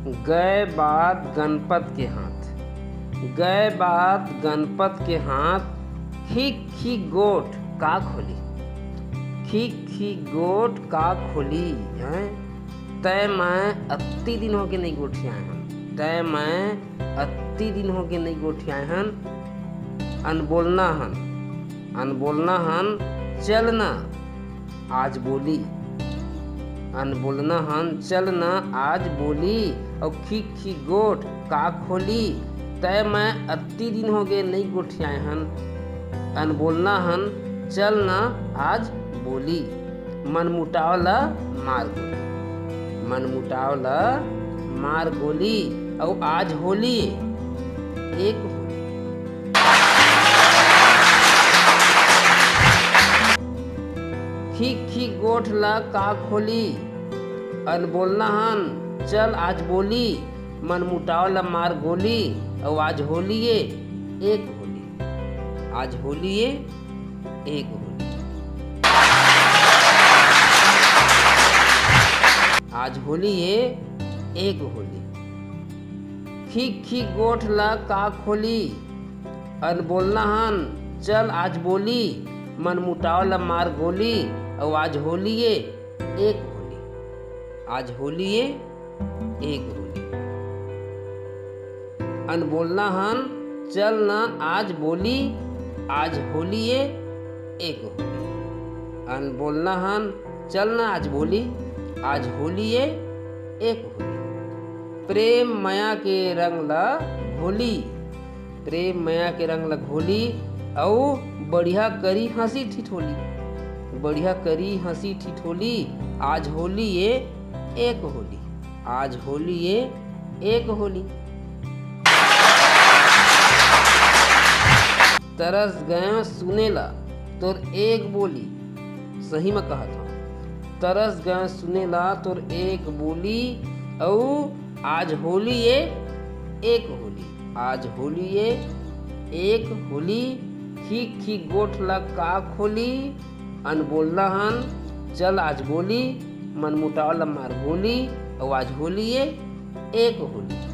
गए बात गणपत के हाथ। गए बात गणपत के हाथ, खीक खीक गोठ का खोली। खीक खीक गोठ का खोली हैं। तय मैं अत्ती दिन होके नहीं गोठी आए हन। तय मैं अत्ती दिन होके नहीं गोठी आए हन। अनबोलना हन। अनबोलना हन चलना आज बोली। अनबोलना हन चलना आज बोली। और खीक खीक गोठ का खोली। तय मैं अत्ती दिन हो गए नहीं गोठियाए हन। अनबोलना हन चलना आज बोली। मन मुटावला मार गोली। मन मुटावला मार गोली। और आज होली एक होली। खीक खीक गोठ ला का खोली। अनबोलना हन चल आज बोली। मन मुटावला मार गोली। और आज होलिए एक होली। आज होलिए एक होली। आज होलिए एक होली। खीक खीक गोठ ला का खोली। अनबोलना हन चल आज बोली। मन मुटावला मार गोली। और आज होलिए एक होली। आज होलिए एक होली। अनबोलना हन चल न आज बोली। आज होलिए एक होली। अनबोलना हन चल न आज बोली। आज होलिए एक होली। प्रेम माया के रंग ला घोली। प्रेम माया के रंग ला घोली। और बढ़िया करी हंसी ठिठोली। बढ़िया करी हंसी ठिठोली। आज होली ये एक होली। आज होली ये एक होली। तरस गए सुनेला तोर एक बोली। सही में कहा था। तरस गए सुनेला तोर एक बोली। और आज होली ये एक होली। आज होली ये एक होली। खीक खीक गोठ ला का खोली। अनबोलना हन चल आज बोली। मन मुटावला मार गोली। और आज होली ये एक होली।